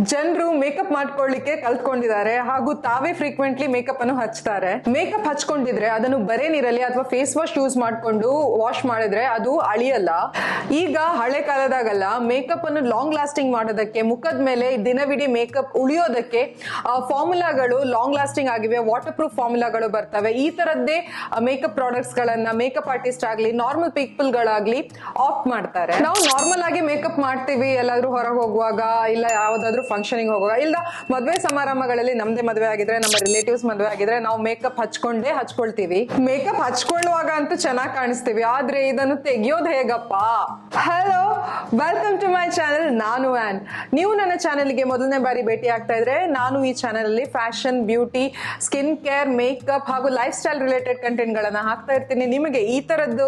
ಜನರು ಮೇಕಪ್ ಮಾಡ್ಕೊಳ್ಳಿಕ್ಕೆ ಕಲ್ತ್ಕೊಂಡಿದ್ದಾರೆ ಹಾಗೂ ತಾವೇ ಫ್ರೀಕ್ವೆಂಟ್ಲಿ ಮೇಕಪ್ ಅನ್ನು ಹಚ್ತಾರೆ. ಮೇಕಪ್ ಹಚ್ಕೊಂಡಿದ್ರೆ ಅದನ್ನು ಬರೇ ನೀರಲ್ಲಿ ಅಥವಾ ಫೇಸ್ ವಾಶ್ ಯೂಸ್ ಮಾಡ್ಕೊಂಡು ವಾಶ್ ಮಾಡಿದ್ರೆ ಅದು ಅಳಿಯಲ್ಲ. ಈಗ ಹಳೆ ಕಾಲದಾಗಲ್ಲ, ಮೇಕಪ್ ಅನ್ನು ಲಾಂಗ್ ಲಾಸ್ಟಿಂಗ್ ಮಾಡೋದಕ್ಕೆ, ಮುಖದ ಮೇಲೆ ದಿನವಿಡೀ ಮೇಕಪ್ ಉಳಿಯೋದಕ್ಕೆ ಫಾರ್ಮುಲಾಗಳು ಲಾಂಗ್ ಲಾಸ್ಟಿಂಗ್ ಆಗಿವೆ, ವಾಟರ್ ಪ್ರೂಫ್ ಫಾರ್ಮುಲಾಗಳು ಬರ್ತವೆ. ಈ ತರದ್ದೇ ಮೇಕಪ್ ಪ್ರಾಡಕ್ಟ್ಸ್ ಗಳನ್ನ ಮೇಕಪ್ ಆರ್ಟಿಸ್ಟ್ ಆಗ್ಲಿ ನಾರ್ಮಲ್ ಪೀಪಲ್ ಗಳಾಗ್ಲಿ ಆಪ್ಟ್ ಮಾಡ್ತಾರೆ. ನಾವು ನಾರ್ಮಲ್ ಆಗಿ ಮೇಕಪ್ ಮಾಡ್ತೀವಿ ಎಲ್ಲಾದ್ರೂ ಹೊರಗೆ ಹೋಗುವಾಗ, ಇಲ್ಲ ಯಾವ್ದಾದ್ರು ಫಂಕ್ಷನ್ ಹೋಗುವಾಗ, ಇಲ್ಲ ಮದ್ವೆ ಸಮಾರಂಭಗಳಲ್ಲಿ, ನಮ್ದೇ ಮದ್ವೆ ಆಗಿದ್ರೆ ನಮ್ಮ ರಿಲೇಟಿವ್ಸ್ ಮದ್ವೆ ಆಗಿದ್ರೆ ನಾವು ಮೇಕಪ್ ಹಚ್ಕೊಳ್ತೀವಿ. ಮೇಕಪ್ ಹಚ್ಕೊಳ್ಳುವಾಗ ಅಂತೂ ಚೆನ್ನಾಗಿ ಕಾಣಿಸ್ತೀವಿ, ಆದ್ರೆ ಇದನ್ನು ತೆಗಿಯೋದು ಹೇಗಪ್ಪ? Hello, welcome to my channel. ನಾನು ಆನ್. ನೀವು ನನ್ನ ಚಾನೆಲ್ಗೆ ಮೊದಲನೇ ಬಾರಿ ಭೇಟಿ ಆಗ್ತಾ ಇದ್ರೆ, ನಾನು ಈ ಚಾನೆಲ್ ಅಲ್ಲಿ fashion, beauty, skin care, makeup ಹಾಗೂ ಲೈಫ್ ಸ್ಟೈಲ್ ರಿಲೇಟೆಡ್ ಕಂಟೆಂಟ್ ಗಳನ್ನ ಹಾಕ್ತಾ ಇರ್ತೀನಿ. ನಿಮಗೆ ಈ ತರದ್ದು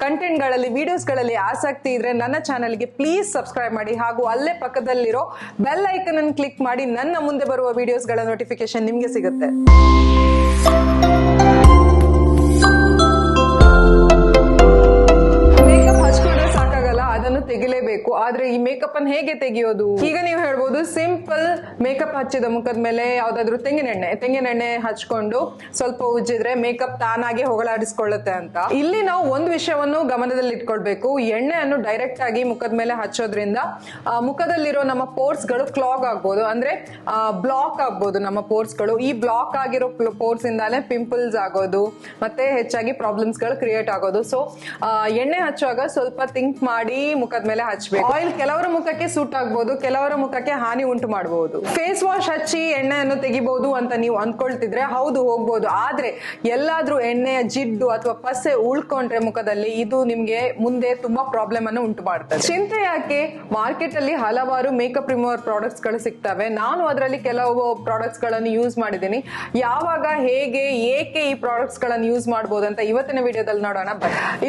ಕಂಟೆಂಟ್ ಗಳಲ್ಲಿ, ವಿಡಿಯೋಸ್ ಗಳಲ್ಲಿ ಆಸಕ್ತಿ ಇದ್ರೆ ನನ್ನ ಚಾನೆಲ್ಗೆ ಪ್ಲೀಸ್ ಸಬ್ಸ್ಕ್ರೈಬ್ ಮಾಡಿ ಹಾಗೂ ಅಲ್ಲೇ ಪಕ್ಕದಲ್ಲಿರೋ ಬೆಲ್ ಐಕನ್ ಅನ್ನು ಕ್ಲಿಕ್ ಮಾಡಿ. ನನ್ನ ಮುಂದೆ ಬರುವ ವಿಡಿಯೋಸ್ ಗಳ ನೋಟಿಫಿಕೇಶನ್ ನಿಮ್ಗೆ ಸಿಗುತ್ತೆ. ತೆಗಿಲೇಬೇಕು, ಆದ್ರೆ ಈ ಮೇಕಪ್ ಅನ್ನು ಹೇಗೆ ತೆಗಿಯೋದು? ಈಗ ನೀವು ಹೇಳ್ಬೋದು, ಸಿಂಪಲ್ ಮೇಕಪ್ ಹಚ್ಚಿದ ಮುಖದ ಮೇಲೆ ಯಾವ್ದಾದ್ರು ತೆಂಗಿನೆಣ್ಣೆ ಹಚ್ಕೊಂಡು ಸ್ವಲ್ಪ ಉಜ್ಜಿದ್ರೆ ಮೇಕಪ್ ತಾನಾಗೆ ಹೋಗಲಾಡಿಸ್ಕೊಳ್ಳುತ್ತೆ ಅಂತ. ಇಲ್ಲಿ ನಾವು ಒಂದು ವಿಷಯವನ್ನು ಗಮನದಲ್ಲಿ ಇಟ್ಕೊಳ್ಬೇಕು. ಎಣ್ಣೆಯನ್ನು ಡೈರೆಕ್ಟ್ ಆಗಿ ಮುಖದ ಮೇಲೆ ಹಚ್ಚೋದ್ರಿಂದ ಮುಖದಲ್ಲಿರೋ ನಮ್ಮ ಪೋರ್ಸ್ ಗಳು ಕ್ಲಾಗ್ ಆಗ್ಬೋದು, ಅಂದ್ರೆ ಬ್ಲಾಕ್ ಆಗ್ಬೋದು ನಮ್ಮ ಪೋರ್ಸ್ ಗಳು. ಈ ಬ್ಲಾಕ್ ಆಗಿರೋ ಪೋರ್ಸ್ ಇಂದಾನೆ ಪಿಂಪಲ್ಸ್ ಆಗೋದು ಮತ್ತೆ ಹೆಚ್ಚಾಗಿ ಪ್ರಾಬ್ಲಮ್ಸ್ ಗಳು ಕ್ರಿಯೇಟ್ ಆಗೋದು. ಸೊ ಎಣ್ಣೆ ಹಚ್ಚುವಾಗ ಸ್ವಲ್ಪ ಥಿಂಕ್ ಮಾಡಿ ಮುಖದ ಮೇಲೆ ಹಚ್ಚಬೇಕು. ಆಯಿಲ್ ಕೆಲವರ ಮುಖಕ್ಕೆ ಸೂಟ್ ಆಗ್ಬಹುದು, ಕೆಲವರ ಮುಖಕ್ಕೆ ಹಾನಿ ಉಂಟು ಮಾಡಬಹುದು. ಫೇಸ್ ವಾಶ್ ಹಚ್ಚಿ ಎಣ್ಣೆಯನ್ನು ತೆಗಿಬಹುದು ಅಂತ ನೀವು ಅನ್ಕೊಳ್ತಿದ್ರೆ ಹೌದು, ಹೋಗ್ಬೋದು. ಆದ್ರೆ ಎಲ್ಲಾದ್ರೂ ಎಣ್ಣೆಯ ಜಿಡ್ಡು ಅಥವಾ ಪಸೆ ಉಳ್ಕೊಂಡ್ರೆ ಮುಖದಲ್ಲಿ, ಇದು ನಿಮ್ಗೆ ಮುಂದೆ ತುಂಬಾ ಪ್ರಾಬ್ಲಮ್ ಅನ್ನು ಉಂಟು ಮಾಡ್ತದೆ. ಚಿಂತೆ ಯಾಕೆ, ಮಾರ್ಕೆಟ್ ಅಲ್ಲಿ ಹಲವಾರು ಮೇಕಪ್ ರಿಮೂವರ್ ಪ್ರಾಡಕ್ಟ್ಸ್ ಗಳು ಸಿಗ್ತವೆ. ನಾನು ಅದರಲ್ಲಿ ಕೆಲವು ಪ್ರಾಡಕ್ಟ್ಸ್ ಗಳನ್ನು ಯೂಸ್ ಮಾಡಿದ್ದೀನಿ. ಯಾವಾಗ, ಹೇಗೆ, ಏಕೆ ಈ ಪ್ರಾಡಕ್ಟ್ಸ್ ಗಳನ್ನು ಯೂಸ್ ಮಾಡಬಹುದು ಅಂತ ಇವತ್ತಿನ ವಿಡಿಯೋದಲ್ಲಿ ನೋಡೋಣ.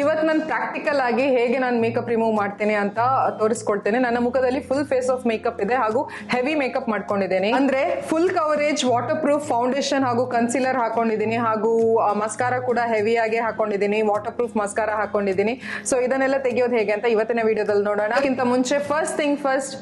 ಇವತ್ತು ನಾನು ಪ್ರಾಕ್ಟಿಕಲ್ ಆಗಿ ಹೇಗೆ ನಾನು ಮೇಕಪ್ ರಿಮೂವ್ ಮಾಡ್ತೀನಿ ಅಂತ ತೋರಿಸ್ಕೊಡ್ತೇನೆ. ನನ್ನ ಮುಖದಲ್ಲಿ ಫುಲ್ ಫೇಸ್ ಆಫ್ ಮೇಕಪ್ ಇದೆ ಹಾಗೂ ಹೆವಿ ಮೇಕಪ್ ಮಾಡ್ಕೊಂಡಿದ್ದೇನೆ. ಅಂದ್ರೆ full coverage water proof foundation ಹಾಗೂ ಕನ್ಸಿಲರ್ ಹಾಕೊಂಡಿದ್ದೀನಿ, ಹಾಗೂ ಮಸ್ಕಾರ ಕೂಡ ಹೆವಿ ಆಗಿ ಹಾಕೊಂಡಿದ್ದೀನಿ, ವಾಟರ್ ಪ್ರೂಫ್ ಮಸ್ಕಾರ ಹಾಕೊಂಡಿದ್ದೀನಿ. ಸೊ ಇದನ್ನೆಲ್ಲ ತೆಗೆಯೋದು ಹೇಗೆ ಅಂತ ಇವತ್ತಿನ ವಿಡಿಯೋದಲ್ಲಿ ನೋಡೋಣ. ಅದಕ್ಕಿಂತ ಮುಂಚೆ first thing first,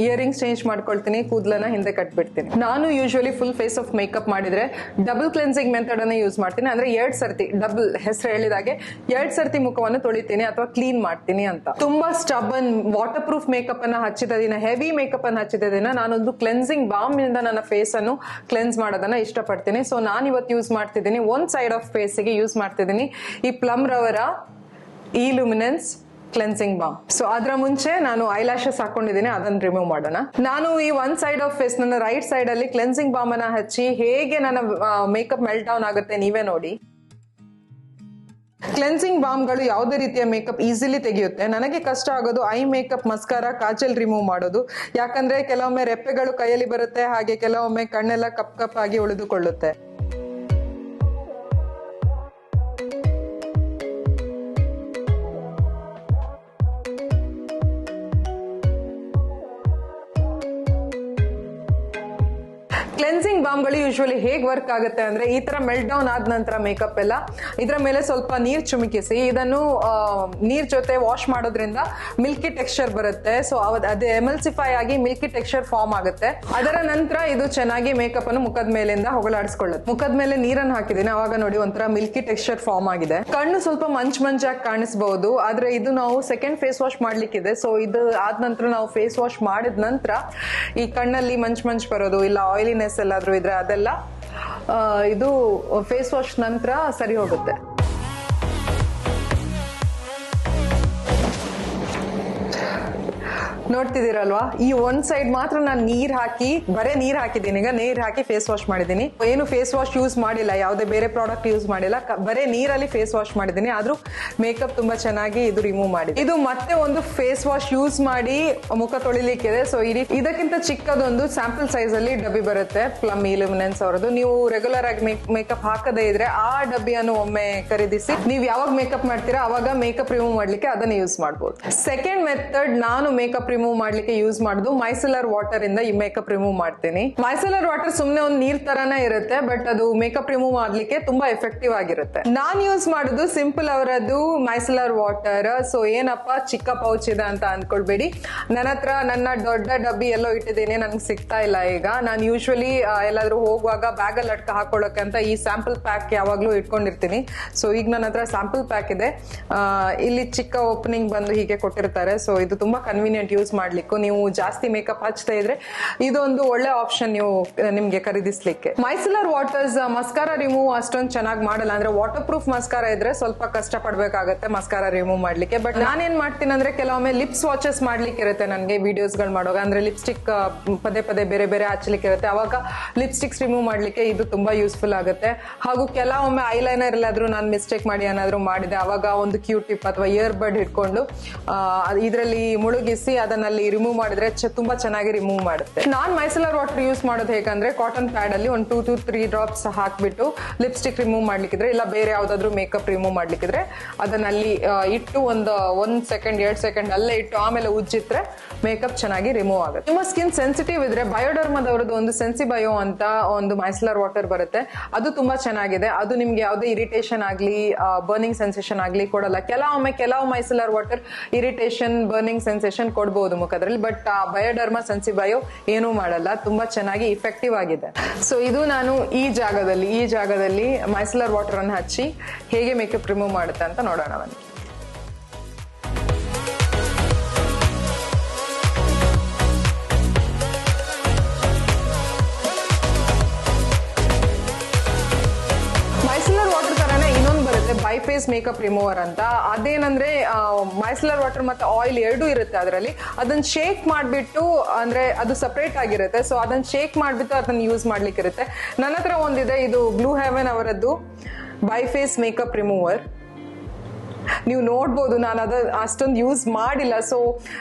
earrings change ಮಾಡ್ಕೊಳ್ತೀನಿ, ಕೂದಲನ್ನ ಹಿಂದೆ ಕಟ್ಬಿಡ್ತೀನಿ. ನಾನು usually full face of makeup ಮಾಡಿದ್ರೆ ಡಬಲ್ ಕ್ಲೆನ್ಸಿಂಗ್ ಮೆಥಡ್ ಅನ್ನ ಯೂಸ್ ಮಾಡ್ತೀನಿ. ಅಂದ್ರೆ 2 ಸರ್ತಿ, ಡಬಲ್ ಹೆಸರು ಹೇಳಿದಾಗೆ 2 ಸರ್ತಿ ಮುಖವನ್ನು ತೊಳಿತೀನಿ ಅಥವಾ ಕ್ಲೀನ್ ಮಾಡ್ತೀನಿ ಅಂತ. ತುಂಬಾ ಸ್ಟಬನ್ ವಾಟರ್ ಪ್ರೂಫ್ ಮೇಕಪ್ ಅನ್ನ ಹಚ್ಚಿದ ದಿನ, ಹೆವಿ ಮೇಕಪ್ ಅನ್ನ ಹಚ್ಚಿದ ದಿನ ನಾನೊಂದು ಕ್ಲೆನ್ಸಿಂಗ್ ಬಾಮ್ ಇಂದ ನನ್ನ ಫೇಸ್ ಅನ್ನು ಕ್ಲೆನ್ಸ್ ಮಾಡೋದನ್ನ ಇಷ್ಟಪಡ್ತೀನಿ. ಸೊ ನಾನು ಇವತ್ತು ಯೂಸ್ ಮಾಡ್ತಿದ್ದೀನಿ, ಒಂದ್ ಸೈಡ್ ಆಫ್ ಫೇಸ್ ಗೆ ಯೂಸ್ ಮಾಡ್ತಿದ್ದೀನಿ ಈ ಪ್ಲಮ್ ರವರ ಇಲ್ಯುಮಿನೆನ್ಸ್ ಕ್ಲೆನ್ಸಿಂಗ್ ಬಾಮ್. ಸೊ ಅದರ ಮುಂಚೆ ನಾನು ಐಲ್ಯಾಶಸ್ ಹಾಕೊಂಡಿದ್ದೀನಿ, ಅದನ್ನ ರಿಮೂವ್ ಮಾಡೋಣ. ನಾನು ಈ ಒಂದ್ ಸೈಡ್ ಆಫ್ ಫೇಸ್, ನನ್ನ ರೈಟ್ ಸೈಡ್ ಅಲ್ಲಿ ಕ್ಲೆನ್ಸಿಂಗ್ ಬಾಮ್ ಅನ್ನ ಹಚ್ಚಿ ಹೇಗೆ ನನ್ನ ಮೇಕಪ್ ಮೆಲ್ಟ್ ಡೌನ್ ಆಗುತ್ತೆ ನೀವೇ ನೋಡಿ. ಕ್ಲೆನ್ಸಿಂಗ್ ಬಾಮ್ಗಳು ಯಾವುದೇ ರೀತಿಯ ಮೇಕಪ್ ಈಸಿಲಿ ತೆಗೆಯುತ್ತೆ. ನನಗೆ ಕಷ್ಟ ಆಗೋದು I makeup, mascara, Kajal remove ಮಾಡೋದು. ಯಾಕಂದ್ರೆ ಕೆಲವೊಮ್ಮೆ ರೆಪ್ಪೆಗಳು ಕೈಯಲ್ಲಿ ಬರುತ್ತೆ, ಹಾಗೆ ಕೆಲವೊಮ್ಮೆ ಕಣ್ಣೆಲ್ಲ ಕಪ್ ಆಗಿ ಉಳಿದುಕೊಳ್ಳುತ್ತೆ. ಕ್ಲೆನ್ಸಿಂಗ್ ಬಾಮ್ಗಳು ಯೂಶುವಲಿ ಹೇಗೆ ವರ್ಕ್ ಆಗುತ್ತೆ ಅಂದ್ರೆ, ಈ ತರ ಮೆಲ್ಟ್ ಡೌನ್ ಆದ ನಂತರ ಮೇಕಪ್ ಎಲ್ಲ ಇದರ ಮೇಲೆ ಸ್ವಲ್ಪ ನೀರ್ ಚುಮುಕಿಸಿ ಇದನ್ನು ನೀರ್ ಜೊತೆ ವಾಶ್ ಮಾಡೋದ್ರಿಂದ ಮಿಲ್ಕಿ ಟೆಕ್ಸ್ಚರ್ ಬರುತ್ತೆ. ಸೊ ಅದೇ ಎಮಲ್ಸಿಫೈ ಆಗಿ ಮಿಲ್ಕಿ ಟೆಕ್ಸ್ಚರ್ ಫಾರ್ಮ್ ಆಗುತ್ತೆ. ಅದರ ನಂತರ ಇದು ಚೆನ್ನಾಗಿ ಮೇಕಪ್ ಅನ್ನು ಮುಖದ ಮೇಲಿಂದ ಹೋಗಲಾಡಿಸ್ಕೊಳ್ಳುತ್ತೆ. ಮುಖದ ಮೇಲೆ ನೀರನ್ನು ಹಾಕಿದ್ದೀನಿ, ಅವಾಗ ನೋಡಿ ಒಂಥರ ಮಿಲ್ಕಿ ಟೆಕ್ಸ್ಚರ್ ಫಾರ್ಮ್ ಆಗಿದೆ. ಕಣ್ಣು ಸ್ವಲ್ಪ ಮಂಚಾಗಿ ಕಾಣಿಸಬಹುದು, ಆದ್ರೆ ಇದು ನಾವು ಸೆಕೆಂಡ್ ಫೇಸ್ ವಾಶ್ ಮಾಡ್ಲಿಕ್ಕಿದೆ. ಸೊ ಇದು ಆದ ನಂತರ ನಾವು ಫೇಸ್ ವಾಶ್ ಮಾಡಿದ ನಂತರ ಈ ಕಣ್ಣಲ್ಲಿ ಮಂಚ್ ಬರೋದು, ಇಲ್ಲ ಆಯಿಲಿನೆಸ್ ಎಲ್ಲಾದ್ರೂ ಇದ್ರೆ ಅದೆಲ್ಲ ಇದು ಫೇಸ್ ವಾಶ್ ನಂತರ ಸರಿ ಹೋಗುತ್ತೆ. ನೋಡ್ತಿದ್ದೀರಲ್ವಾ, ಈ ಒಂದ್ ಸೈಡ್ ಮಾತ್ರ ನಾನು ಬರೇ ನೀರ್ ಹಾಕಿದ್ದೀನಿ. ಈಗ ನೀರ್ ಹಾಕಿ ಫೇಸ್ ವಾಶ್ ಮಾಡಿದ್ದೀನಿ. ಏನು ಫೇಸ್ ವಾಶ್ ಯೂಸ್ ಮಾಡಿಲ್ಲ, ಯಾವುದೇ ಬೇರೆ ಪ್ರಾಡಕ್ಟ್ ಯೂಸ್ ಮಾಡಿಲ್ಲ, ಬರೇ ನೀರಲ್ಲಿ ಫೇಸ್ ವಾಶ್ ಮಾಡಿದ್ದೀನಿ. ಆದ್ರೂ ಮೇಕಪ್ ತುಂಬಾ ಚೆನ್ನಾಗಿ ಇದು ರಿಮೂವ್ ಮಾಡಿದೆ. ಇದು ಮತ್ತೆ ಒಂದು ಫೇಸ್ ವಾಶ್ ಯೂಸ್ ಮಾಡಿ ಮುಖ ತೊಳಿಲಿಕ್ಕಿದೆ. ಸೊ ಇದಕ್ಕಿಂತ ಚಿಕ್ಕದೊಂದು ಸ್ಯಾಂಪಲ್ ಸೈಜ್ ಅಲ್ಲಿ ಡಬ್ಬಿ ಬರುತ್ತೆ, ಪ್ಲಮ್ ಇಲ್ಯುಮಿನೆನ್ಸ್ ಅವರದು. ನೀವು ರೆಗ್ಯುಲರ್ ಆಗಿ ಮೇಕಪ್ ಹಾಕದೇ ಇದ್ರೆ ಆ ಡಬ್ಬಿಯನ್ನು ಒಮ್ಮೆ ಖರೀದಿಸಿ ನೀವು ಯಾವಾಗ ಮೇಕಪ್ ಮಾಡ್ತೀರಾ ಅವಾಗ ಮೇಕಪ್ ರಿಮೂವ್ ಮಾಡ್ಲಿಕ್ಕೆ ಅದನ್ನ ಯೂಸ್ ಮಾಡಬಹುದು. ಸೆಕೆಂಡ್ ಮೆಥಡ್, ನಾನು ಮೇಕಪ್ ರಿಮೂವ್ ಮಾಡ್ಲಿಕ್ಕೆ ಯೂಸ್ ಮಾಡುದು ಮೈಸೆಲರ್ ವಾಟರ್ ಇಂದ ಈ ಮೇಕಪ್ ರಿಮೂವ್ ಮಾಡ್ತೀನಿ. ಮೈಸೆಲರ್ ವಾಟರ್ ಸುಮ್ನೆ ಒಂದು ನೀರ್ ತರಾನೇ ಇರುತ್ತೆ, ಬಟ್ ಅದು ಮೇಕಪ್ ರಿಮೂವ್ ಮಾಡ್ಲಿಕ್ಕೆ ತುಂಬಾ ಎಫೆಕ್ಟಿವ್ ಆಗಿರುತ್ತೆ. ನಾನ್ ಯೂಸ್ ಮಾಡುದು ಸಿಂಪಲ್ ಅವರದ್ದು ಮೈಸೆಲರ್ ವಾಟರ್. ಸೊ ಏನಪ್ಪ ಚಿಕ್ಕ ಪೌಚ್ ಇದೆ ಅಂತ ಅಂದ್ಕೊಳ್ಬೇಡಿ, ನನ್ನ ಹತ್ರ ನನ್ನ ದೊಡ್ಡ ಡಬ್ಬಿ ಎಲ್ಲೋ ಇಟ್ಟಿದ್ದೀನಿ, ನನ್ಗೆ ಸಿಗ್ತಾ ಇಲ್ಲ ಈಗ. ನಾನು ಯೂಶ್ವಲಿ ಎಲ್ಲಾದ್ರೂ ಹೋಗುವಾಗ ಬ್ಯಾಗ್ ಅಲ್ಲಿ ಅಟ್ಕ ಹಾಕೊಳ್ಳೋಕೆ ಅಂತ ಈ ಸ್ಯಾಂಪಲ್ ಪ್ಯಾಕ್ ಯಾವಾಗ್ಲೂ ಇಟ್ಕೊಂಡಿರ್ತೀನಿ. ಸೊ ಈಗ ನನ್ನ ಹತ್ರ ಸ್ಯಾಂಪಲ್ ಪ್ಯಾಕ್ ಇದೆ. ಇಲ್ಲಿ ಚಿಕ್ಕ ಓಪನಿಂಗ್ ಬಂದು ಹೀಗೆ ಕೊಟ್ಟಿರ್ತಾರೆ. ಸೊ ಇದು ತುಂಬಾ ಕನ್ವೀನಿಯಂಟ್ ಯೂಸ್ ಮಾಡ್ಲಿಕ್ಕೂ. ನೀವು ಜಾಸ್ತಿ ಮೇಕಪ್ ಹಚ್ತಾ ಇದ್ರೆ ಇದೊಂದು ಒಳ್ಳೆ ಆಪ್ಷನ್ ನಿಮ್ಗೆ ಖರೀದಿಸ್ಲಿಕ್ಕೆ. ಮೈಸೆಲರ್ ವಾಟರ್ಸ್ ಮಸ್ಕಾರ ರಿಮೂವ್ ಅಷ್ಟೊಂದು ಚೆನ್ನಾಗಿ ಮಾಡಲ್ಲ. ಅಂದ್ರೆ ವಾಟರ್ ಪ್ರೂಫ್ ಮಸ್ಕಾರ ಇದ್ರೆ ಸ್ವಲ್ಪ ಕಷ್ಟ ಪಡ್ಬೇಕಾಗತ್ತೆ ಮಸ್ಕಾರ ರಿಮೂವ್ ಮಾಡ್ಲಿಕ್ಕೆ. ಬಟ್ ನಾನೇನ್ ಮಾಡ್ತೀನಿ ಅಂದ್ರೆ ಕೆಲವೊಮ್ಮೆ ಲಿಪ್ಸ್ ವಾಚಸ್ ಮಾಡ್ಲಿಕ್ಕೆ ಇರುತ್ತೆ ನನಗೆ ವಿಡಿಯೋಸ್ ಗಳು ಮಾಡುವಾಗ. ಅಂದ್ರೆ ಲಿಪ್ಸ್ಟಿಕ್ ಪದೇ ಪದೇ ಬೇರೆ ಬೇರೆ ಹಚ್ಚಲಿಕ್ಕೆ ಇರುತ್ತೆ, ಅವಾಗ ಲಿಪ್ಸ್ಟಿಕ್ಸ್ ರಿಮೂವ್ ಮಾಡ್ಲಿಕ್ಕೆ ಇದು ತುಂಬಾ ಯೂಸ್ಫುಲ್ ಆಗುತ್ತೆ. ಹಾಗೂ ಕೆಲವೊಮ್ಮೆ ಐಲೈನರ್ ಎಲ್ಲಾದ್ರೂ ನಾನು ಮಿಸ್ಟೇಕ್ ಮಾಡಿ ಏನಾದ್ರು ಮಾಡಿದೆ, ಅವಾಗ ಒಂದು ಕ್ಯೂ ಟಿಪ್ ಅಥವಾ ಇಯರ್ ಬಡ್ ಇಟ್ಕೊಂಡು ಇದರಲ್ಲಿ ಮುಳುಗಿಸಿ ಅದನ್ನಲ್ಲಿ ರಿಮೂವ್ ಮಾಡಿದ್ರೆ ತುಂಬಾ ಚೆನ್ನಾಗಿ ರಿಮೂವ್ ಮಾಡುತ್ತೆ. ನಾನ್ ಮೈಸೆಲರ್ ವಾಟರ್ ಯೂಸ್ ಮಾಡೋದು ಹೇಗಂದ್ರೆ ಕಾಟನ್ ಪ್ಯಾಡ್ ಅಲ್ಲಿ ಒಂದು 2 to 3 ಡ್ರಾಪ್ಸ್ ಹಾಕ್ಬಿಟ್ಟು ಲಿಪ್ಸ್ಟಿಕ್ ರಿಮೂವ್ ಮಾಡ್ಲಿಕ್ಕಿದ್ರೆ ಇಲ್ಲ ಬೇರೆ ಯಾವ್ದಾದ್ರು ಮೇಕಪ್ ರಿಮೂವ್ ಮಾಡ್ಲಿಕ್ಕಿದ್ರೆ ಅದನ್ನಲ್ಲಿ ಇಟ್ಟು ಒಂದು 1 ಸೆಕೆಂಡ್ 2 ಸೆಕೆಂಡ್ ಅಲ್ಲೇ ಇಟ್ಟು ಆಮೇಲೆ ಉಜ್ಜಿಟ್ರೆ ಮೇಕಪ್ ಚೆನ್ನಾಗಿ ರಿಮೂವ್ ಆಗುತ್ತೆ. ನಿಮ್ಮ ಸ್ಕಿನ್ ಸೆನ್ಸಿಟಿವ್ ಇದ್ರೆ ಬಯೋಡರ್ಮದವರದ್ದು ಒಂದು ಸೆನ್ಸಿಬಯೋ ಅಂತ ಒಂದು ಮೈಸೆಲರ್ ವಾಟರ್ ಬರುತ್ತೆ, ಅದು ತುಂಬಾ ಚೆನ್ನಾಗಿದೆ. ಅದು ನಿಮ್ಗೆ ಯಾವುದೇ ಇರಿಟೇಷನ್ ಆಗ್ಲಿ ಬರ್ನಿಂಗ್ ಸೆನ್ಸೇಷನ್ ಆಗ್ಲಿ ಕೊಡಲ್ಲ. ಕೆಲವು ಮೈಸೆಲರ್ ವಾಟರ್ ಇರಿಟೇಷನ್ ಬರ್ನಿಂಗ್ ಸೆನ್ಸೇಷನ್ ಕೊಡಬಹುದು ಮುಖದಲ್ಲಿ, ಬಟ್ ಬಯೋಡರ್ಮ ಸೆನ್ಸಿಬಯೋ ಏನೂ ಮಾಡಲ್ಲ, ತುಂಬಾ ಚೆನ್ನಾಗಿ ಇಫೆಕ್ಟಿವ್ ಆಗಿದೆ. ಸೊ ಇದು ನಾನು ಈ ಜಾಗದಲ್ಲಿ ಮೈಸೆಲರ್ ವಾಟರ್ ಅನ್ನು ಹಚ್ಚಿ ಹೇಗೆ ಮೇಕಪ್ ರಿಮೂವ್ ಮಾಡುತ್ತೆ ಅಂತ ನೋಡೋಣ ಬನ್ನಿ. ಮೈಸೆಲರ್ ವಾಟರ್ ತರಾನೇ ಇನ್ನೊಂದು ಬರುತ್ತೆ ಬೈ ಫೇಸ್ ಮೇಕಪ್ ರಿಮೂವರ್ ಅಂತ. ಅದೇನಂದ್ರೆ ಮೈಸೆಲರ್ ವಾಟರ್ ಮತ್ತೆ ಆಯಿಲ್ ಎರಡೂ ಇರುತ್ತೆ ಅದರಲ್ಲಿ. ಅದನ್ನ ಶೇಕ್ ಮಾಡಿಬಿಟ್ಟು ಅಂದ್ರೆ ಅದು ಸಪರೇಟ್ ಆಗಿರುತ್ತೆ. ಸೊ ಅದನ್ನ ಶೇಕ್ ಮಾಡಿಬಿಟ್ಟು ಅದನ್ನ ಯೂಸ್ ಮಾಡ್ಲಿಕ್ಕೆ ಇರುತ್ತೆ. ನನ್ನ ಹತ್ರ ಒಂದಿದೆ, ಇದು ಬ್ಲೂ ಹೆವೆನ್ ಅವರದ್ದು ಬೈ ಫೇಸ್ ಮೇಕಪ್ ರಿಮೂವರ್. ನೀವು ನೋಡ್ಬೋದು ನಾನು ಅಷ್ಟೊಂದು ಯೂಸ್ ಮಾಡಿಲ್ಲ. ಸೊ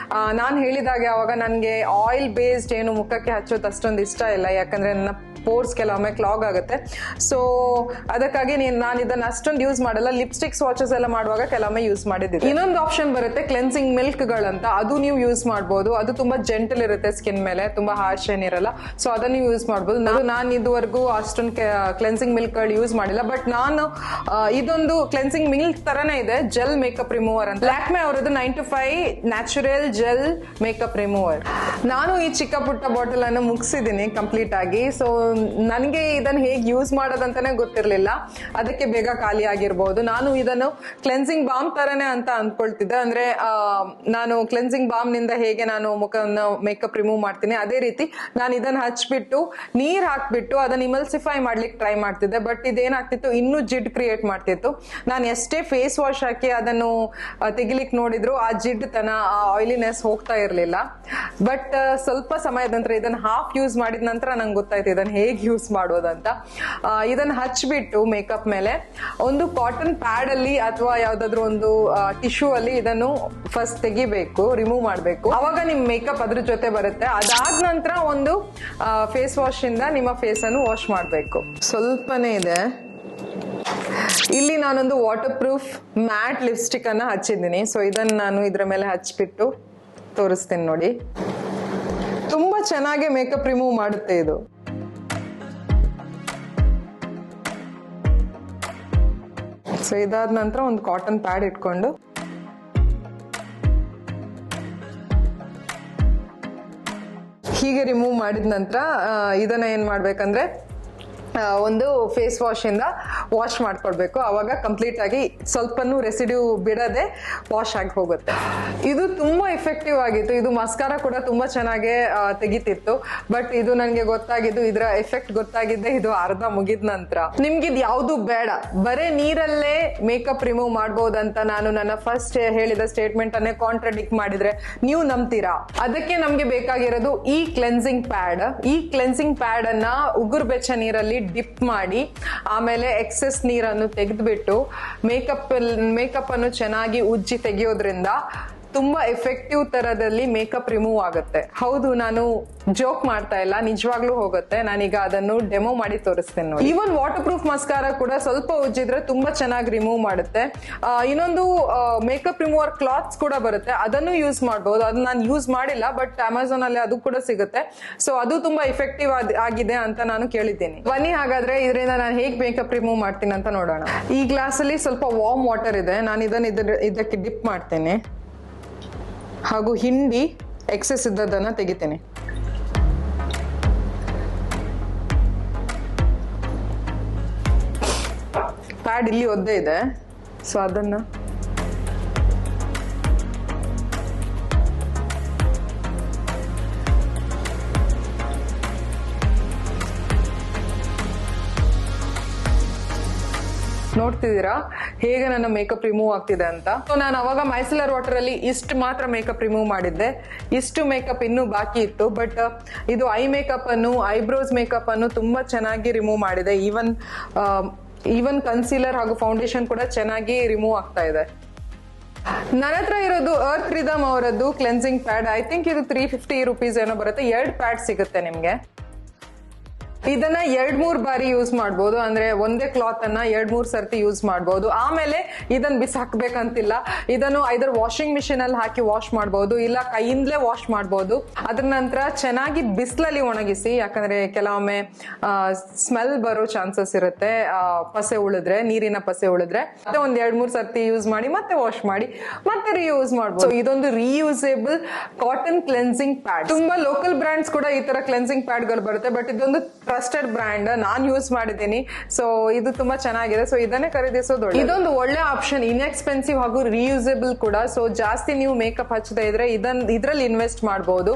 ನಾನು ಹೇಳಿದಾಗೆ ಅವಾಗ ನನಗೆ ಆಯಿಲ್ ಬೇಸ್ಡ್ ಏನು ಮುಖಕ್ಕೆ ಹಚ್ಚೋದು ಅಷ್ಟೊಂದು ಇಷ್ಟ ಇಲ್ಲ, ಯಾಕಂದ್ರೆ ನನ್ನ ಪೋರ್ಸ್ ಕೆಲವೊಮ್ಮೆ ಕ್ಲಾಗ್ ಆಗುತ್ತೆ. ಸೊ ಅದಕ್ಕಾಗಿ ನಾನು ಇದನ್ನ ಅಷ್ಟೊಂದು ಯೂಸ್ ಮಾಡಲ್ಲ. ಲಿಪ್ಸ್ಟಿಕ್ಸ್ ವಾಚಸ್ ಎಲ್ಲ ಮಾಡುವಾಗ ಕೆಲವೊಮ್ಮೆ ಯೂಸ್ ಮಾಡಿದ್ದೀನಿ. ಇನ್ನೊಂದು ಆಪ್ಷನ್ ಬರುತ್ತೆ ಕ್ಲೆನ್ಸಿಂಗ್ ಮಿಲ್ಕ್ ಗಳಂತ, ಅದು ನೀವು ಯೂಸ್ ಮಾಡಬಹುದು. ಅದು ತುಂಬಾ ಜೆಂಟಲ್ ಇರುತ್ತೆ ಸ್ಕಿನ್ ಮೇಲೆ, ತುಂಬಾ ಹಾರ್ಶ್ ಏನಿರಲ್ಲ. ಸೊ ಅದನ್ನ ಯೂಸ್ ಮಾಡಬಹುದು. ನಾನು ಇದುವರೆಗೂ ಅಷ್ಟೊಂದು ಕ್ಲೆನ್ಸಿಂಗ್ ಮಿಲ್ಕ್ ಗಳು ಯೂಸ್ ಮಾಡಿಲ್ಲ, ಬಟ್ ನಾನು ಇದೊಂದು ಕ್ಲೆನ್ಸಿಂಗ್ ಮಿಲ್ಕ್ ತರನೇ ಇದೆ ಜೆಲ್ ಮೇಕಪ್ ರಿಮೂವರ್ ಅಂತ. ಲ್ಯಾಕ್ಮೆ ಅವರದ್ದು 9to5 natural gel makeup remover. ನಾನು ಈ ಚಿಕ್ಕ ಪುಟ್ಟ ಬಾಟಲ್ ಅನ್ನು ಮುಗಿಸಿದ್ದೀನಿ ಕಂಪ್ಲೀಟ್ ಆಗಿ. ಸೊ ನನಗೆ ಇದನ್ನು ಹೇಗೆ ಯೂಸ್ ಮಾಡೋದಂತಾನೆ ಗೊತ್ತಿರಲಿಲ್ಲ, ಅದಕ್ಕೆ ಬೇಗ ಖಾಲಿ ಆಗಿರ್ಬೋದು. ನಾನು ಇದನ್ನು ಕ್ಲೆನ್ಸಿಂಗ್ ಬಾಮ್ ತರನೇ ಅಂತ ಅಂದ್ಕೊಳ್ತಿದ್ದೆ. ಅಂದ್ರೆ ನಾನು ಕ್ಲೆನ್ಸಿಂಗ್ ಬಾಮ್ ನಿಂದ ಹೇಗೆ ನಾನು ಮುಖವನ್ನು ಮೇಕಪ್ ರಿಮೂವ್ ಮಾಡ್ತೀನಿ ಅದೇ ರೀತಿ ನಾನು ಇದನ್ನ ಹಚ್ಬಿಟ್ಟು ನೀರ್ ಹಾಕ್ಬಿಟ್ಟು ಅದನ್ನ ಇಮಲ್ಸಿಫೈ ಮಾಡ್ಲಿಕ್ಕೆ ಟ್ರೈ ಮಾಡ್ತಿದ್ದೆ. ಬಟ್ ಇದೇನಾಗ್ತಿತ್ತು, ಇನ್ನೂ ಜಿಡ್ ಕ್ರಿಯೇಟ್ ಮಾಡ್ತಿತ್ತು. ನಾನು ಎಷ್ಟೇ ಫೇಸ್ ವಾಶ್ ಹಾಕಿ ಅದನ್ನು ತೆಗಿಲಿಕ್ಕೆ ನೋಡಿದ್ರು ಆ ಜಿಡ್ ತನ ಆ ಆಯಿಲಿನೆಸ್ ಹೋಗ್ತಾ ಇರ್ಲಿಲ್ಲ. ಬಟ್ ಸ್ವಲ್ಪ ಸಮಯದ ನಂತರ ಇದನ್ನ ಹಾಫ್ ಯೂಸ್ ಮಾಡಿದ ನಂತರ ನಂಗೆ ಗೊತ್ತಾಯ್ತು ಇದನ್ನ ಹೇಗೆ ಯೂಸ್ ಮಾಡೋದಂತ. ಇದನ್ನ ಹಚ್ಬಿಟ್ಟು ಮೇಕಪ್ ಮೇಲೆ ಒಂದು ಕಾಟನ್ ಪ್ಯಾಡ್ ಅಲ್ಲಿ ಅಥವಾ ಯಾವ್ದಾದ್ರು ಒಂದು ಟಿಶ್ಯೂ ಅಲ್ಲಿ ಇದನ್ನು ಫಸ್ಟ್ ತೆಗಿಬೇಕು, ರಿಮೂವ್ ಮಾಡಬೇಕು. ಅವಾಗ ನಿಮ್ ಮೇಕಪ್ ಅದ್ರ ಜೊತೆ ಬರುತ್ತೆ. ಅದಾದ ನಂತರ ಒಂದು ಫೇಸ್ ವಾಶ್ ಇಂದ ನಿಮ್ಮ ಫೇಸ್ ಅನ್ನು ವಾಶ್ ಮಾಡಬೇಕು. ಸ್ವಲ್ಪನೇ ಇದೆ. ಇಲ್ಲಿ ನಾನೊಂದು ವಾಟರ್ ಪ್ರೂಫ್ ಮ್ಯಾಟ್ ಲಿಪ್ಸ್ಟಿಕ್ ಅನ್ನ ಹಚ್ಚಿದ್ದೀನಿ. ಸೊ ಇದನ್ನ ನಾನು ಇದ್ರ ಮೇಲೆ ಹಚ್ಬಿಟ್ಟು ತೋರಿಸ್ತೀನಿ ನೋಡಿ. ತುಂಬಾ ಚೆನ್ನಾಗಿ ಮೇಕಪ್ ರಿಮೂವ್ ಮಾಡುತ್ತೆ ಇದು. ಸೊ ಇದಾದ ನಂತರ ಒಂದು ಕಾಟನ್ ಪ್ಯಾಡ್ ಇಟ್ಕೊಂಡು ಹೀಗೆ ರಿಮೂವ್ ಮಾಡಿದ ನಂತರ ಇದನ್ನ ಏನ್ ಮಾಡ್ಬೇಕಂದ್ರೆ ಒಂದು ಫೇಸ್ ವಾಶ್ ಇಂದ ವಾಶ್ ಮಾಡ್ಕೊಳ್ಬೇಕು. ಅವಾಗ ಕಂಪ್ಲೀಟ್ ಆಗಿ ಸ್ವಲ್ಪನೂ ರೆಸಿಡ್ಯೂ ಬಿಡದೆ ವಾಶ್ ಆಗಿ ಹೋಗುತ್ತೆ. ಇದು ತುಂಬಾ ಎಫೆಕ್ಟಿವ್ ಆಗಿತ್ತು. ಇದು ಮಸ್ಕಾರ ಕೂಡ ತುಂಬಾ ಚೆನ್ನಾಗಿ ತೆಗಿತಿತ್ತು. ಬಟ್ ಇದು ನನಗೆ ಗೊತ್ತಾಗಿದ್ದು, ಇದರ ಎಫೆಕ್ಟ್ ಗೊತ್ತಾಗಿದ್ದೆ ಇದು ಅರ್ಧ ಮುಗಿದ ನಂತರ. ನಿಮ್ಗೆ ಇದು ಯಾವುದು ಬೇಡ, ಬರೇ ನೀರಲ್ಲೇ ಮೇಕಪ್ ರಿಮೂವ್ ಮಾಡಬಹುದಂತ ನಾನು ನನ್ನ ಫಸ್ಟ್ ಹೇಳಿದ ಸ್ಟೇಟ್ಮೆಂಟ್ ಅನ್ನೇ ಕಾಂಟ್ರಡಿಕ್ಟ್ ಮಾಡಿದ್ರೆ ನೀವು ನಂಬ್ತೀರಾ? ಅದಕ್ಕೆ ನಮ್ಗೆ ಬೇಕಾಗಿರೋದು ಈ ಕ್ಲೆನ್ಸಿಂಗ್ ಪ್ಯಾಡ್. ಈ ಕ್ಲೆನ್ಸಿಂಗ್ ಪ್ಯಾಡ್ ಅನ್ನ ಉಗುರು ಬೆಚ್ಚ ನೀರಲ್ಲಿ ಡಿಪ್ ಮಾಡಿ ಆಮೇಲೆ ಎಕ್ಸೆಸ್ ನೀರನ್ನು ತೆಗೆದ್ಬಿಟ್ಟು ಮೇಕಪ್ ಅನ್ನು ಚೆನ್ನಾಗಿ ಉಜ್ಜಿ ತೆಗೆಯೋದ್ರಿಂದ ತುಂಬಾ ಎಫೆಕ್ಟಿವ್ ತರದಲ್ಲಿ ಮೇಕಪ್ ರಿಮೂವ್ ಆಗುತ್ತೆ. ಹೌದು, ನಾನು ಜೋಕ್ ಮಾಡ್ತಾ ಇಲ್ಲ, ನಿಜವಾಗ್ಲೂ ಹೋಗುತ್ತೆ. ನಾನೀಗ ಅದನ್ನು ಡೆಮೋ ಮಾಡಿ ತೋರಿಸ್ತೇನೆ ನೋಡಿ. ಈವನ್ ವಾಟರ್ ಪ್ರೂಫ್ ಮಸ್ಕಾರ ಕೂಡ ಸ್ವಲ್ಪ ಉಜ್ಜಿದ್ರೆ ತುಂಬಾ ಚೆನ್ನಾಗಿ ರಿಮೂವ್ ಮಾಡುತ್ತೆ. ಇನ್ನೊಂದು ಮೇಕಪ್ ರಿಮೂವರ್ ಕ್ಲಾತ್ಸ್ ಕೂಡ ಬರುತ್ತೆ, ಅದನ್ನು ಯೂಸ್ ಮಾಡಬಹುದು. ಅದನ್ನ ನಾನು ಯೂಸ್ ಮಾಡಿಲ್ಲ, ಬಟ್ ಅಮೆಝಾನ್ ಅಲ್ಲಿ ಅದು ಕೂಡ ಸಿಗುತ್ತೆ. ಸೊ ಅದು ತುಂಬಾ ಎಫೆಕ್ಟಿವ್ ಆಗಿದೆ ಅಂತ ನಾನು ಕೇಳಿದ್ದೀನಿ. ಬನ್ನಿ ಹಾಗಾದ್ರೆ ಇದರಿಂದ ನಾನು ಹೇಗೆ ಮೇಕಪ್ ರಿಮೂವ್ ಮಾಡ್ತೀನಿ ಅಂತ ನೋಡೋಣ. ಈ ಗ್ಲಾಸ್ ಅಲ್ಲಿ ಸ್ವಲ್ಪ ವಾರ್ಮ್ ವಾಟರ್ ಇದೆ, ನಾನು ಇದಕ್ಕೆ ಡಿಪ್ ಮಾಡ್ತೇನೆ ಹಾಗೂ ಹಿಂಡಿ ಎಕ್ಸೆಸ್ ಇದ್ದದನ್ನ ತೆಗಿತೇನೆ. ಪ್ಯಾಡ್ ಇಲ್ಲಿ ಒದ್ದೆ ಇದೆ, ಸೊ ಅದನ್ನ ನೋಡ್ತಿದ್ದೀರಾ ಹೇಗೆ ನನ್ನ ಮೇಕಪ್ ರಿಮೂವ್ ಆಗ್ತಿದೆ ಅಂತ. ಸೊ ನಾನು ಅವಾಗ ಮೈಸೆಲರ್ ವಾಟರ್ ಅಲ್ಲಿ ಇಷ್ಟು ಮಾತ್ರ ಮೇಕಪ್ ರಿಮೂವ್ ಮಾಡಿದ್ದೆ, ಇಷ್ಟು ಮೇಕಪ್ ಇನ್ನೂ ಬಾಕಿ ಇತ್ತು. ಬಟ್ ಇದು ಐ ಮೇಕಪ್ ಅನ್ನು, ಐಬ್ರೋಸ್ ಮೇಕಪ್ ಅನ್ನು ತುಂಬಾ ಚೆನ್ನಾಗಿ ರಿಮೂವ್ ಮಾಡಿದೆ. ಈವನ್ ಕನ್ಸೀಲರ್ ಹಾಗೂ ಫೌಂಡೇಶನ್ ಕೂಡ ಚೆನ್ನಾಗಿ ರಿಮೂವ್ ಆಗ್ತಾ ಇದೆ. ನನ್ನ ಹತ್ರ ಇರೋದು ಅರ್ತ್ ರಿದಮ್ ಅವರದ್ದು ಕ್ಲೆನ್ಸಿಂಗ್ ಪ್ಯಾಡ್. ಐ ಥಿಂಕ್ ಇದು 350 ರೂಪೀಸ್ ಏನೋ ಬರುತ್ತೆ. 2 ಪ್ಯಾಡ್ ಸಿಗುತ್ತೆ ನಿಮ್ಗೆ. ಇದನ್ನ 2-3 ಬಾರಿ ಯೂಸ್ ಮಾಡಬಹುದು, ಅಂದ್ರೆ ಒಂದೇ ಕ್ಲಾತ್ ಅನ್ನ 2-3 ಸರ್ತಿ ಯೂಸ್ ಮಾಡಬಹುದು. ಆಮೇಲೆ ಇದನ್ನ ಬಿಸಾಕ್ಬೇಕಂತಿಲ್ಲ, ಇದನ್ನು ಐದರ್ ವಾಷಿಂಗ್ ಮಿಷಿನ್ ಅಲ್ಲಿ ಹಾಕಿ ವಾಶ್ ಮಾಡಬಹುದು, ಇಲ್ಲ ಕೈಯಿಂದಲೇ ವಾಶ್ ಮಾಡಬಹುದು. ಅದ್ರ ನಂತರ ಚೆನ್ನಾಗಿ ಬಿಸಿಲಲ್ಲಿ ಒಣಗಿಸಿ, ಯಾಕಂದ್ರೆ ಕೆಲವೊಮ್ಮೆ ಸ್ಮೆಲ್ ಬರೋ ಚಾನ್ಸಸ್ ಇರುತ್ತೆ ಪಸೆ ಉಳಿದ್ರೆ, ನೀರಿನ ಪಸೆ ಉಳಿದ್ರೆ. ಮತ್ತೆ ಒಂದ್ 2-3 ಸರ್ತಿ ಯೂಸ್ ಮಾಡಿ ಮತ್ತೆ ವಾಶ್ ಮಾಡಿ ಮತ್ತೆ ರಿಯೂಸ್ ಮಾಡಬಹುದು. ಇದೊಂದು ರಿಯೂಸೇಬಲ್ ಕಾಟನ್ ಕ್ಲೆನ್ಸಿಂಗ್ ಪ್ಯಾಡ್. ತುಂಬಾ ಲೋಕಲ್ ಬ್ರಾಂಡ್ಸ್ ಕೂಡ ಈ ತರ ಕ್ಲೆನ್ಸಿಂಗ್ ಪ್ಯಾಡ್ ಗಳು ಬರುತ್ತೆ, ಬಟ್ ಇದೊಂದು ಟ್ರಸ್ಟೆಡ್ ಬ್ರ್ಯಾಂಡ್, ನಾನು ಯೂಸ್ ಮಾಡಿದ್ದೀನಿ. ಸೊ ಇದು ತುಂಬಾ ಚೆನ್ನಾಗಿದೆ, ಸೊ ಇದನ್ನೇ ಖರೀದಿಸೋದು ಇದೊಂದು ಒಳ್ಳೆ ಆಪ್ಷನ್. ಇನ್ಎಕ್ಸ್ಪೆನ್ಸಿವ್ ಹಾಗೂ ರಿಯೂಸೇಬಲ್ ಕೂಡ. ಸೊ ಜಾಸ್ತಿ ನೀವು ಮೇಕಪ್ ಹಚ್ಚದೇ ಇದ್ರೆ ಇದ್ರಲ್ಲಿ ಇನ್ವೆಸ್ಟ್ ಮಾಡಬಹುದು.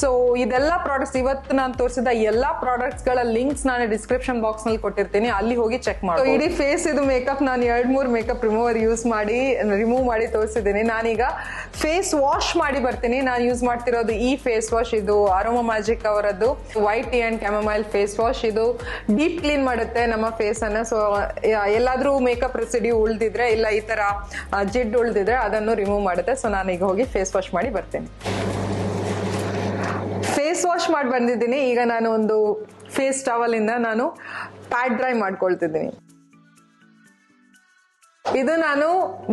ಸೊ ಇದೆಲ್ಲ ಪ್ರಾಡಕ್ಟ್ಸ್, ಇವತ್ತು ನಾನು ತೋರಿಸಿದ ಎಲ್ಲಾ ಪ್ರಾಡಕ್ಟ್ಸ್ ಗಳ ಲಿಂಕ್ಸ್ ನಾನು ಡಿಸ್ಕ್ರಿಪ್ಷನ್ ಬಾಕ್ಸ್ ನಲ್ಲಿ ಕೊಟ್ಟಿರ್ತೀನಿ, ಅಲ್ಲಿ ಹೋಗಿ ಚೆಕ್ ಮಾಡಿ. ಇಡೀ ಫೇಸ್ ಇದು ಮೇಕಪ್ ನಾನು 2-3 ಮೇಕಪ್ ರಿಮೂವರ್ ಯೂಸ್ ಮಾಡಿ ರಿಮೂವ್ ಮಾಡಿ ತೋರಿಸಿದ್ದೀನಿ. ನಾನೀಗ ಫೇಸ್ ವಾಶ್ ಮಾಡಿ ಬರ್ತೀನಿ. ನಾನು ಯೂಸ್ ಮಾಡ್ತಿರೋದು ಈ ಫೇಸ್ ವಾಶ್, ಇದು ಅರೋಮಾ ಮ್ಯಾಜಿಕ್ ಅವರದ್ದು white tea and chamomile face wash. ಇದು ಡೀಪ್ ಕ್ಲೀನ್ ಮಾಡುತ್ತೆ ನಮ್ಮ ಫೇಸ್ ಅನ್ನ. ಸೊ ಎಲ್ಲಾದ್ರೂ ಮೇಕಪ್ ರೆಸಿಡ್ಯೂ ಉಳಿದಿದ್ರೆ, ಇಲ್ಲ ಈ ತರ ಜಿಡ್ ಉಳಿದಿದ್ರೆ ಅದನ್ನು ರಿಮೂವ್ ಮಾಡುತ್ತೆ. ಸೊ ನಾನೀಗ ಹೋಗಿ ಫೇಸ್ ವಾಶ್ ಮಾಡಿ ಬರ್ತೇನೆ. ಫೇಸ್ ವಾಶ್ ಮಾಡಿ ಬಂದಿದ್ದೀನಿ. ಈಗ ನಾನು ಒಂದು ಫೇಸ್ ಟವಲ್ ಇಂದ ನಾನು ಪ್ಯಾಡ್ ಡ್ರೈ ಮಾಡ್ಕೊಳ್ತಿದ್ದೀನಿ. ಇದು ನಾನು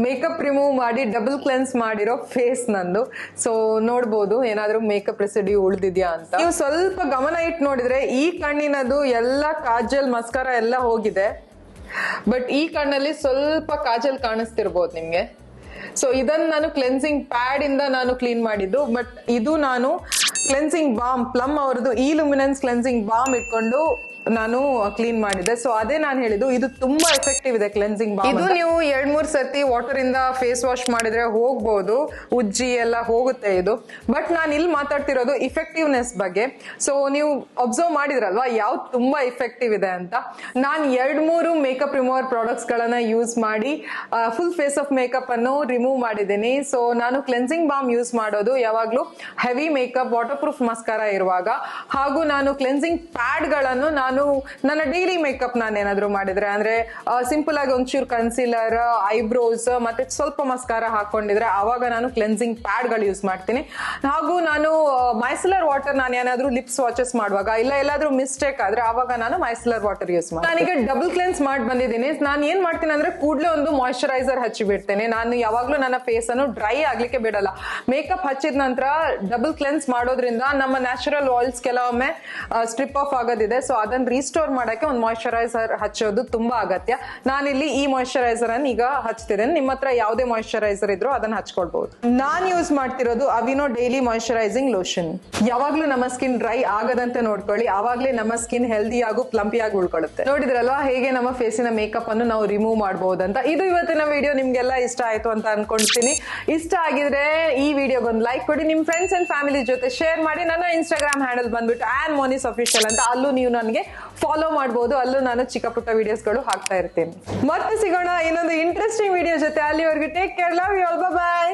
ಮೇಕಪ್ ರಿಮೂವ್ ಮಾಡಿ ಡಬಲ್ ಕ್ಲೆನ್ಸ್ ಮಾಡಿರೋ ಫೇಸ್ ನಂದು. ಸೊ ನೋಡ್ಬೋದು ಏನಾದ್ರೂ ಮೇಕಪ್ ರೆಸಿಡ್ಯೂ ಉಳಿದಿದ್ಯಾ ಅಂತ. ನೀವು ಸ್ವಲ್ಪ ಗಮನ ಇಟ್ಟು ನೋಡಿದ್ರೆ ಈ ಕಣ್ಣಿನದು ಎಲ್ಲ ಕಾಜಲ್ ಮಸ್ಕಾರ ಎಲ್ಲ ಹೋಗಿದೆ, ಬಟ್ ಈ ಕಣ್ಣಲ್ಲಿ ಸ್ವಲ್ಪ ಕಾಜಲ್ ಕಾಣಿಸ್ತಿರ್ಬೋದು ನಿಮ್ಗೆ. ಸೊ ಇದನ್ನ ನಾನು ಕ್ಲೆನ್ಸಿಂಗ್ ಪ್ಯಾಡ್ ಇಂದ ನಾನು ಕ್ಲೀನ್ ಮಾಡಿದ್ದು. ಬಟ್ ಇದು ನಾನು ಕ್ಲೆನ್ಸಿಂಗ್ ಬಾಮ್, ಪ್ಲಮ್ ಅವರದ್ದು ಈ ಲುಮಿನೆನ್ಸ್ ಕ್ಲೆನ್ಸಿಂಗ್ ಬಾಮ್ ಇಟ್ಕೊಂಡು ನಾನು ಕ್ಲೀನ್ ಮಾಡಿದೆ. ಸೊ ಅದೇ ನಾನು ಹೇಳಿದ್ದು, ಇದು ತುಂಬಾ ಎಫೆಕ್ಟಿವ್ ಇದೆ ಕ್ಲೆನ್ಸಿಂಗ್ ಬಾಮ್. ಇದು ನೀವು 2-3 ಸರ್ತಿ ವಾಟರ್ ಇಂದ ಫೇಸ್ ವಾಶ್ ಮಾಡಿದ್ರೆ ಹೋಗ್ಬಹುದು, ಉಜ್ಜಿ ಎಲ್ಲ ಹೋಗುತ್ತೆ ಇದು. ಬಟ್ ನಾನು ಇಲ್ಲಿ ಮಾತಾಡ್ತಿರೋದು ಇಫೆಕ್ಟಿವ್ನೆಸ್ ಬಗ್ಗೆ. ಸೊ ನೀವು ಅಬ್ಸರ್ವ್ ಮಾಡಿದ್ರಲ್ವಾ ಯಾವ್ದು ತುಂಬಾ ಇಫೆಕ್ಟಿವ್ ಇದೆ ಅಂತ. ನಾನು 2-3 ಮೇಕಪ್ ರಿಮೂವರ್ ಪ್ರಾಡಕ್ಟ್ಸ್ ಗಳನ್ನ ಯೂಸ್ ಮಾಡಿ ಫುಲ್ ಫೇಸ್ ಆಫ್ ಮೇಕಪ್ ಅನ್ನು ರಿಮೂವ್ ಮಾಡಿದ್ದೀನಿ. ಸೊ ನಾನು ಕ್ಲೆನ್ಸಿಂಗ್ ಬಾಮ್ ಯೂಸ್ ಮಾಡೋದು ಯಾವಾಗ್ಲೂ heavy makeup, water proof mascara ಇರುವಾಗ. ಹಾಗೂ ನಾನು ಕ್ಲೆನ್ಸಿಂಗ್ ಪ್ಯಾಡ್ ಗಳನ್ನು ನಾನು ನನ್ನ ಡೈಲಿ ಮೇಕಪ್ ನಾನು ಏನಾದ್ರು ಮಾಡಿದ್ರೆ, ಅಂದ್ರೆ ಸಿಂಪಲ್ ಆಗಿ ಒಂಚೂರು ಕನ್ಸೀಲರ್, ಐಬ್ರೋಸ್ ಮತ್ತೆ ಸ್ವಲ್ಪ ಮಸ್ಕಾರ ಹಾಕೊಂಡಿದ್ರೆ ಅವಾಗ ನಾನು ಕ್ಲೆನ್ಸಿಂಗ್ ಪ್ಯಾಡ್ ಗಳು ಯೂಸ್ ಮಾಡ್ತೀನಿ. ಹಾಗೂ ನಾನು ಮೈಸೆಲರ್ ವಾಟರ್ ನಾನು ಏನಾದ್ರು ಲಿಪ್ಸ್ ವಾಚಸ್ ಮಾಡುವಾಗ, ಇಲ್ಲ ಎಲ್ಲಾದ್ರೂ ಮಿಸ್ಟೇಕ್ ಆದ್ರೆ ಅವಾಗ ನಾನು ಮೈಸೆಲರ್ ವಾಟರ್ ಯೂಸ್ ಮಾಡ್ತೀನಿ. ನಾನೀಗ ಡಬಲ್ ಕ್ಲೆನ್ಸ್ ಮಾಡಿ ಬಂದಿದ್ದೀನಿ. ನಾನು ಏನ್ ಮಾಡ್ತೀನಿ ಅಂದ್ರೆ ಕೂಡಲೇ ಒಂದು ಮಾಯಿಶ್ಚರೈಸರ್ ಹಚ್ಚಿ ಬಿಡ್ತೇನೆ. ನಾನು ಯಾವಾಗ್ಲೂ ನನ್ನ ಫೇಸ್ ಅನ್ನು ಡ್ರೈ ಆಗ್ಲಿಕ್ಕೆ ಬಿಡಲ್ಲ. ಮೇಕಪ್ ಹಚ್ಚಿದ ನಂತರ ಡಬಲ್ ಕ್ಲೆನ್ಸ್ ಮಾಡೋದ್ರಿಂದ ನಮ್ಮ ನ್ಯಾಚುರಲ್ ಆಯಿಲ್ಸ್ ಕೆಲವೊಮ್ಮೆ ಸ್ಟ್ರಿಪ್ ಆಫ್ ಆಗೋದಿದೆ. ಸೊ ಅದನ್ನ ರೀಸ್ಟೋರ್ ಮಾಡಕ್ಕೆ ಒಂದು ಮಾಯಿಶ್ಚರೈಸರ್ ಹಚ್ಚೋದು ತುಂಬಾ ಅಗತ್ಯ. ನಾನಿಲ್ಲಿ ಈ ಮಾಯಿಶ್ಚರೈಸರ್ ಅನ್ನು ಈಗ ಹಚ್ತಿದ್ದೇನೆ. ನಿಮ್ಮ ಹತ್ರ ಯಾವುದೇ ಮಾಯಿಶ್ಚರೈಸರ್ ಇದ್ರೂ ಅದನ್ನ ಹಚ್ಕೊಳ್ಬಹುದು. ನಾನು ಯೂಸ್ ಮಾಡ್ತಿರೋದು ಅವಿನೋ ಡೈಲಿ ಮಾಯಿಶ್ಚರೈಸಿಂಗ್ ಲೋಷನ್. ಯಾವಾಗ್ಲೂ ನಮ್ಮ ಸ್ಕಿನ್ ಡ್ರೈ ಆಗದಂತೆ ನೋಡ್ಕೊಳ್ಳಿ, ಆವಾಗ್ಲೇ ನಮ್ಮ ಸ್ಕಿನ್ ಹೆಲ್ದಿ ಹಾಗೂ ಪ್ಲಂಪಿ ಆಗಿ ಉಳ್ಕೊಳ್ಳುತ್ತೆ. ನೋಡಿದ್ರಲ್ವಾ ಹೇಗೆ ನಮ್ಮ ಫೇಸಿನ ಮೇಕಪ್ ಅನ್ನು ನಾವು ರಿಮೂವ್ ಮಾಡಬಹುದಂತ. ಇದು ಇವತ್ತಿನ ವಿಡಿಯೋ ನಿಮ್ಗೆಲ್ಲ ಇಷ್ಟ ಆಯ್ತು ಅಂತ ಅನ್ಕೊಂತೀನಿ. ಇಷ್ಟ ಆಗಿದ್ರೆ ಈ ವಿಡಿಯೋಗೆ ಒಂದು ಲೈಕ್ ಕೊಡಿ, ನಿಮ್ ಫ್ರೆಂಡ್ಸ್ ಅಂಡ್ ಫ್ಯಾಮಿಲಿ ಜೊತೆ ಶೇರ್ ಮಾಡಿ. ನನ್ನ ಇನ್ಸ್ಟಾಗ್ರಾಮ್ ಹ್ಯಾಂಡಲ್ ಬಂದ್ಬಿಟ್ಟು @monis official ಅಂತ, ಅಲ್ಲೂ ನೀವು ನನಗೆ ಫಾಲೋ ಮಾಡಬಹುದು. ಅಲ್ಲೂ ನಾನು ಚಿಕ್ಕ ಪುಟ್ಟ ವಿಡಿಯೋಸ್ಗಳು ಹಾಕ್ತಾ ಇರ್ತೀನಿ. ಮತ್ತೆ ಸಿಗೋಣ ಇನ್ನೊಂದು ಇಂಟ್ರೆಸ್ಟಿಂಗ್ ವಿಡಿಯೋ ಜೊತೆ. ಅಲ್ಲಿವರೆಗೂ take care, love you all, bye by.